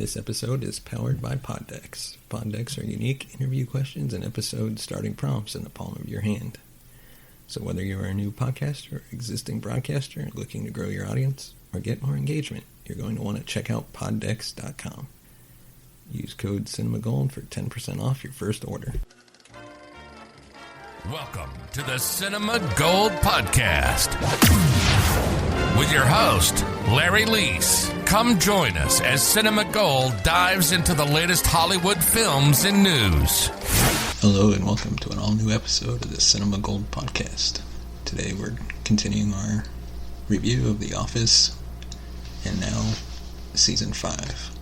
This episode is powered by Poddex. Poddex are unique interview questions and episode starting prompts in the palm of your hand. So whether you're a new podcaster or existing broadcaster looking to grow your audience or get more engagement, you're going to want to check out poddex.com. Use code CinemaGold for 10% off your first order. Welcome to the Cinema Gold Podcast with your host, Larry Leese. Come join us as Cinema Gold dives into the latest Hollywood films and news. Hello and welcome to an all-new episode of the Cinema Gold Podcast. Today we're continuing our review of The Office and now Season 5.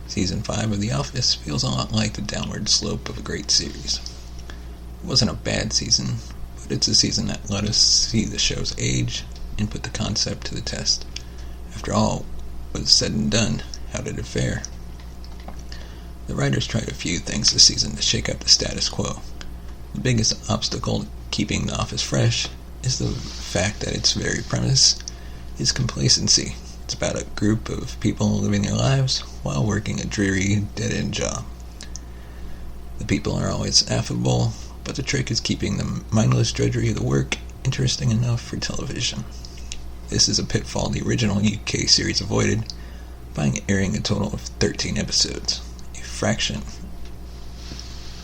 Season 5 of The Office feels a lot like the downward slope of a great series. It wasn't a bad season, but it's a season that let us see the show's age and put the concept to the test. After all was said and done, how did it fare? The writers tried a few things this season to shake up the status quo. The biggest obstacle to keeping The Office fresh is the fact that its very premise is complacency. It's about a group of people living their lives while working a dreary, dead-end job. The people are always affable, but the trick is keeping the mindless drudgery of the work interesting enough for television. This is a pitfall the original UK series avoided by airing a total of 13 episodes, a fraction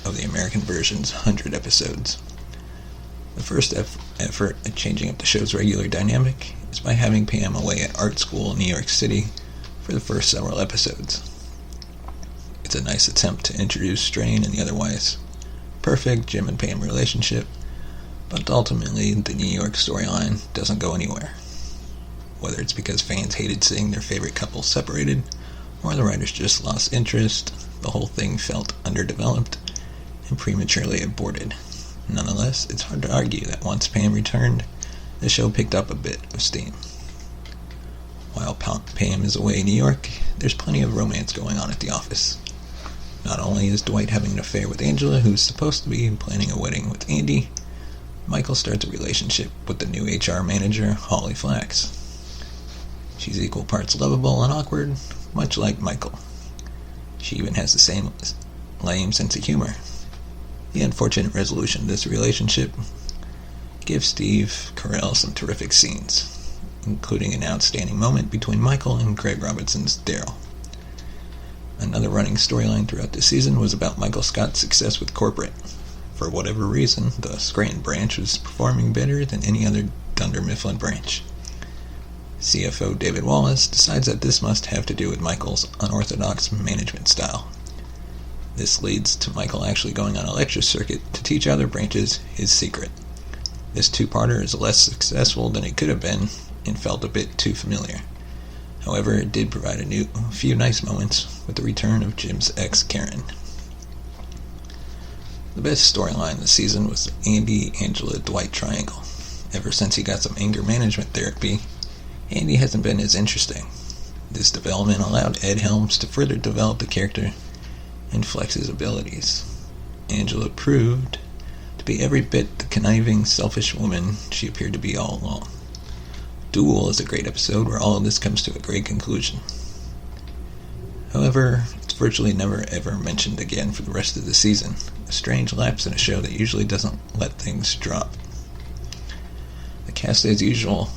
of the American version's 100 episodes. The first effort at changing up the show's regular dynamic is by having Pam away at art school in New York City for the first several episodes. It's a nice attempt to introduce strain in the otherwise perfect Jim and Pam relationship, but ultimately the New York storyline doesn't go anywhere. Whether it's because fans hated seeing their favorite couple separated, or the writers just lost interest, the whole thing felt underdeveloped and prematurely aborted. Nonetheless, it's hard to argue that once Pam returned, the show picked up a bit of steam. While Pam is away in New York, there's plenty of romance going on at the office. Not only is Dwight having an affair with Angela, who's supposed to be planning a wedding with Andy, Michael starts a relationship with the new HR manager, Holly Flax. She's equal parts lovable and awkward, much like Michael. She even has the same lame sense of humor. The unfortunate resolution of this relationship gives Steve Carell some terrific scenes, including an outstanding moment between Michael and Craig Robinson's Daryl. Another running storyline throughout the season was about Michael Scott's success with corporate. For whatever reason, the Scranton branch was performing better than any other Dunder Mifflin branch. CFO David Wallace decides that this must have to do with Michael's unorthodox management style. This leads to Michael actually going on a lecture circuit to teach other branches his secret. This two-parter is less successful than it could have been and felt a bit too familiar. However, it did provide a few nice moments with the return of Jim's ex, Karen. The best storyline this season was the Andy, Angela, Dwight triangle. Ever since he got some anger management therapy, Andy hasn't been as interesting. This development allowed Ed Helms to further develop the character and flex his abilities. Angela proved to be every bit the conniving, selfish woman she appeared to be all along. Duel is a great episode where all of this comes to a great conclusion. However, it's virtually never ever mentioned again for the rest of the season, a strange lapse in a show that usually doesn't let things drop. The cast, as usual,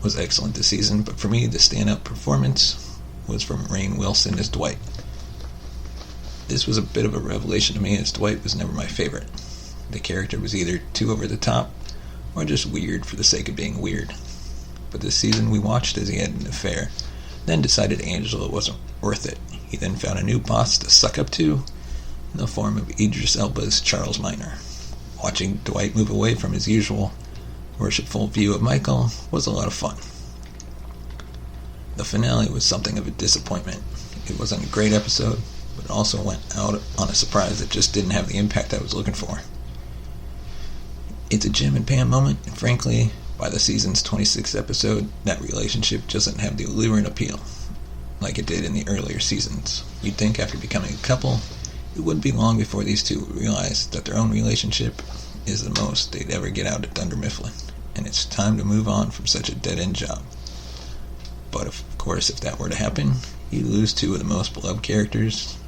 was excellent this season, but for me, the stand-up performance was from Rainn Wilson as Dwight. This was a bit of a revelation to me, as Dwight was never my favorite. The character was either too over the top, or just weird for the sake of being weird. But this season we watched as he had an affair, then decided Angela wasn't worth it. He then found a new boss to suck up to, in the form of Idris Elba's Charles Minor. Watching Dwight move away from his usual worshipful view of Michael was a lot of fun. The finale was something of a disappointment. It wasn't a great episode, but it also went out on a surprise that just didn't have the impact I was looking for. It's a Jim and Pam moment, and frankly, by the season's 26th episode, that relationship doesn't have the allure and appeal like it did in the earlier seasons. You'd think after becoming a couple, it wouldn't be long before these two would realize that their own relationship is the most they'd ever get out at Dunder Mifflin, and it's time to move on from such a dead-end job. But of course, if that were to happen, you'd lose two of the most beloved characters,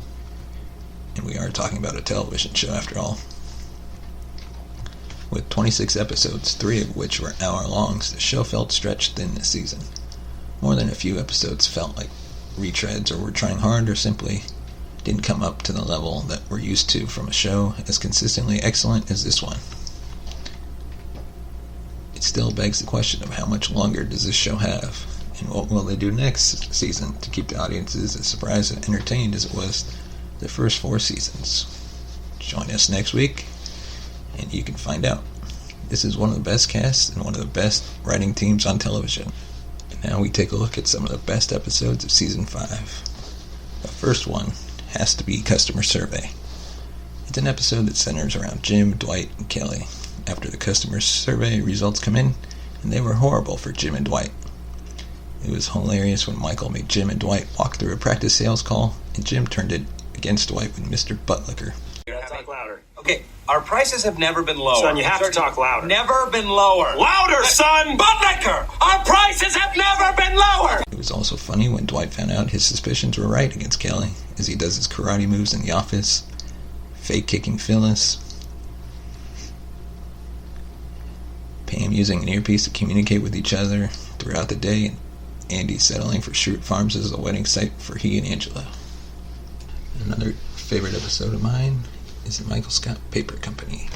and we are talking about a television show after all. With 26 episodes, 3 of which were hour-longs, the show felt stretched thin this season. More than a few episodes felt like retreads or were trying hard or simply didn't come up to the level that we're used to from a show as consistently excellent as this one. It still begs the question of how much longer does this show have, and what will they do next season to keep the audiences as surprised and entertained as it was the first 4 seasons. Join us next week, and you can find out. This is one of the best casts and one of the best writing teams on television. And now we take a look at some of the best episodes of Season 5. The first one has to be Customer Survey. It's an episode that centers around Jim, Dwight, and Kelly. After the customer survey results come in, and they were horrible for Jim and Dwight. It was hilarious when Michael made Jim and Dwight walk through a practice sales call, and Jim turned it against Dwight with Mr. Buttlicker. You gotta talk louder. Okay, our prices have never been lower. Son, you have to talk louder. Never been lower. Louder, son! Buttlicker! Our prices have never been lower! It was also funny when Dwight found out his suspicions were right against Kelly, as he does his karate moves in the office, fake kicking Phyllis, Pam using an earpiece to communicate with each other throughout the day, and Andy settling for Schrute Farms as a wedding site for he and Angela. Another favorite episode of mine is the Michael Scott Paper Company.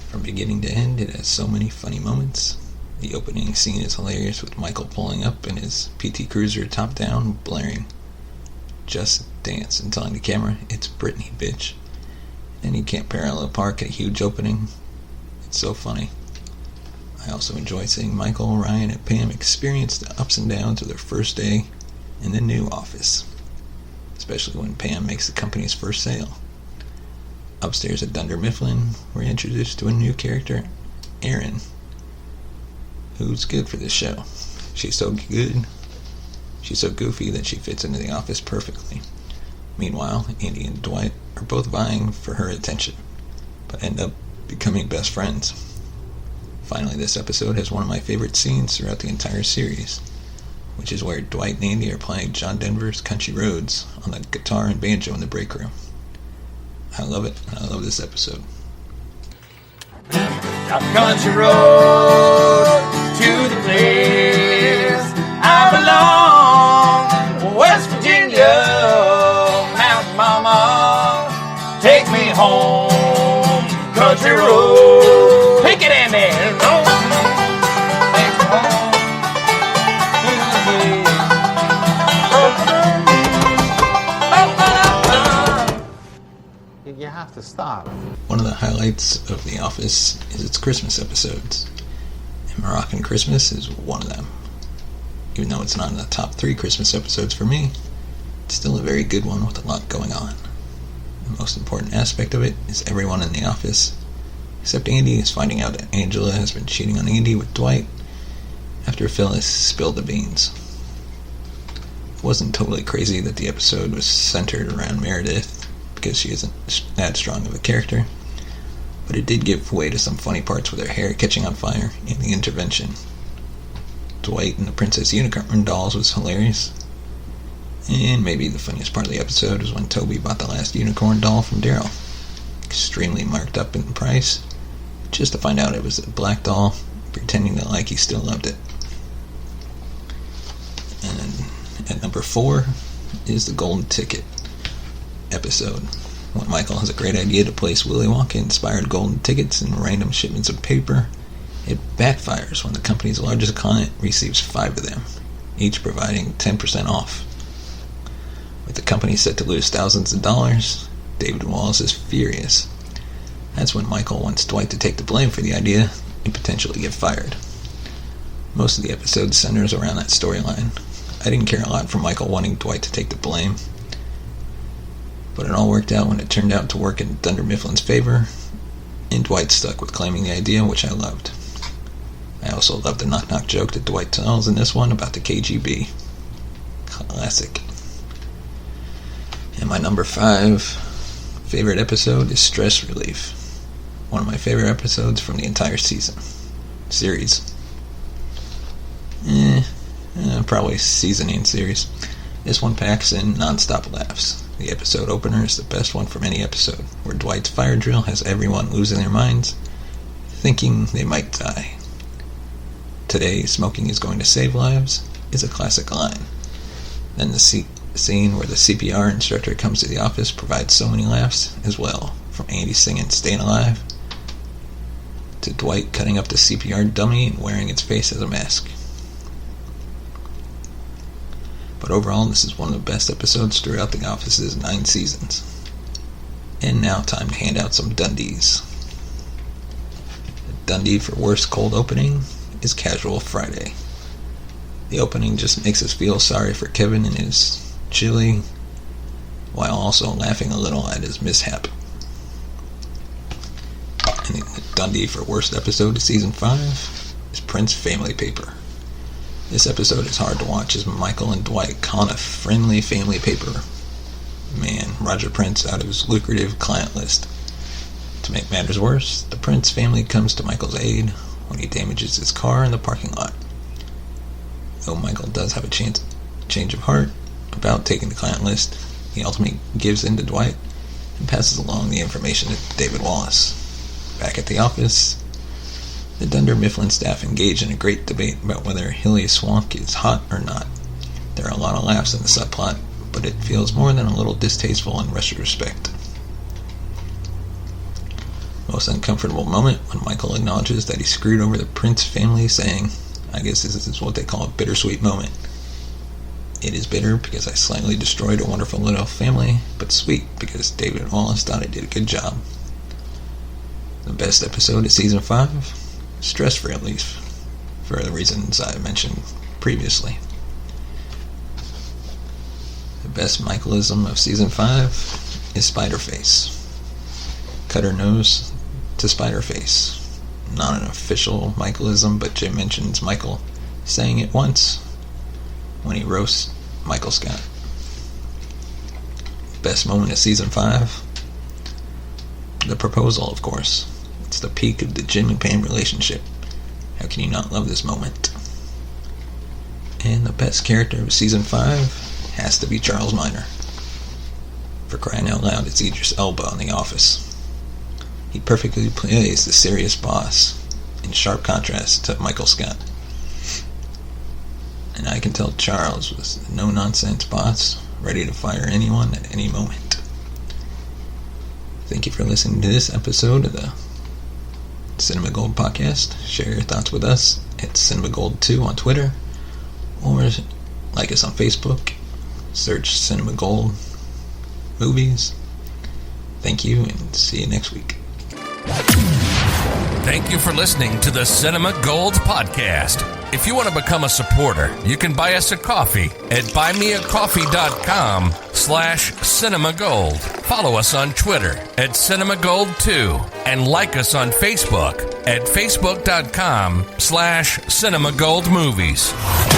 From beginning to end, it has so many funny moments. The opening scene is hilarious with Michael pulling up in his PT Cruiser top down, blaring Just Dance and telling the camera, "It's Britney, bitch." And he can't parallel park at a huge opening. It's so funny. I also enjoy seeing Michael, Ryan, and Pam experience the ups and downs of their first day in the new office, especially when Pam makes the company's first sale. Upstairs at Dunder Mifflin, we're introduced to a new character, Erin, who's good for this show. She's so good, she's so goofy that she fits into the office perfectly. Meanwhile, Andy and Dwight are both vying for her attention, but end up becoming best friends. Finally, this episode has one of my favorite scenes throughout the entire series, which is where Dwight and Andy are playing John Denver's Country Roads on the guitar and banjo in the break room. I love it, and I love this episode. Down the country road to the place I belong, West Virginia, Mountain Mama, take me home, country road, pick it in there, take me home to the place. You have to stop. One of the highlights of The Office is its Christmas episodes, and Moroccan Christmas is one of them. Even though it's not in the top 3 Christmas episodes for me, it's still a very good one with a lot going on. The most important aspect of it is everyone in the office, except Andy, is finding out that Angela has been cheating on Andy with Dwight after Phyllis spilled the beans. It wasn't totally crazy that the episode was centered around Meredith, because she isn't that strong of a character, but it did give way to some funny parts with her hair catching on fire and the intervention. Dwight and the Princess Unicorn dolls was hilarious, and maybe the funniest part of the episode was when Toby bought the last unicorn doll from Daryl, extremely marked up in price, just to find out it was a black doll, pretending that like he still loved it. And at number 4 is the Golden Ticket episode, when Michael has a great idea to place Willy Wonka-inspired golden tickets in random shipments of paper. It backfires when the company's largest client receives 5 of them, each providing 10% off. With the company set to lose thousands of dollars, David Wallace is furious. That's when Michael wants Dwight to take the blame for the idea and potentially get fired. Most of the episode centers around that storyline. I didn't care a lot for Michael wanting Dwight to take the blame, but it all worked out when it turned out to work in Dunder Mifflin's favor, and Dwight stuck with claiming the idea, which I loved. I also loved the knock-knock joke that Dwight tells in this one about the KGB. Classic. And my number 5 favorite episode is Stress Relief. One of my favorite episodes from the entire series. Probably season and series. This one packs in non-stop laughs. The episode opener is the best one from any episode, where Dwight's fire drill has everyone losing their minds, thinking they might die. "Today, smoking is going to save lives" is a classic line. Then the scene where the CPR instructor comes to the office provides so many laughs as well, from Andy singing "Staying Alive" to Dwight cutting up the CPR dummy and wearing its face as a mask. But overall, this is one of the best episodes throughout The Office's 9 seasons. And now, time to hand out some Dundies. The Dundie for worst cold opening is Casual Friday. The opening just makes us feel sorry for Kevin and his chili, while also laughing a little at his mishap. And the Dundie for worst episode of Season 5 is Prince Family Paper. This episode is hard to watch as Michael and Dwight con a friendly family paper man, Roger Prince, out of his lucrative client list. To make matters worse, the Prince family comes to Michael's aid when he damages his car in the parking lot. Though Michael does have a change of heart about taking the client list, he ultimately gives in to Dwight and passes along the information to David Wallace. Back at the office, the Dunder Mifflin staff engage in a great debate about whether Hilly Swank is hot or not. There are a lot of laughs in the subplot, but it feels more than a little distasteful in retrospect. Most uncomfortable moment when Michael acknowledges that he screwed over the Prince family, saying, "I guess this is what they call a bittersweet moment. It is bitter because I slightly destroyed a wonderful little family, but sweet because David Wallace thought I did a good job." The best episode of Season 5? Stress Relief, for the reasons I mentioned previously. The best Michaelism of Season 5 is Spider-Face. Cut her nose to Spider-Face. Not an official Michaelism, but Jim mentions Michael saying it once when he roasts Michael Scott. Best moment of Season 5? The proposal, of course. It's the peak of the Jim and Pam relationship. How can you not love this moment? And the best character of Season 5 has to be Charles Minor. For crying out loud, it's Idris Elba on The Office. He perfectly plays the serious boss, in sharp contrast to Michael Scott. And I can tell Charles was a no-nonsense boss, ready to fire anyone at any moment. Thank you for listening to this episode of the Cinema Gold Podcast. Share your thoughts with us at CinemaGold2 on Twitter, or like us on Facebook. Search Cinema Gold Movies. Thank you, and see you next week. Thank you for listening to the Cinema Gold Podcast. If you want to become a supporter, you can buy us a coffee at buymeacoffee.com/cinemagold. Follow us on Twitter at CinemaGold2 and like us on Facebook at facebook.com/cinemagoldmovies.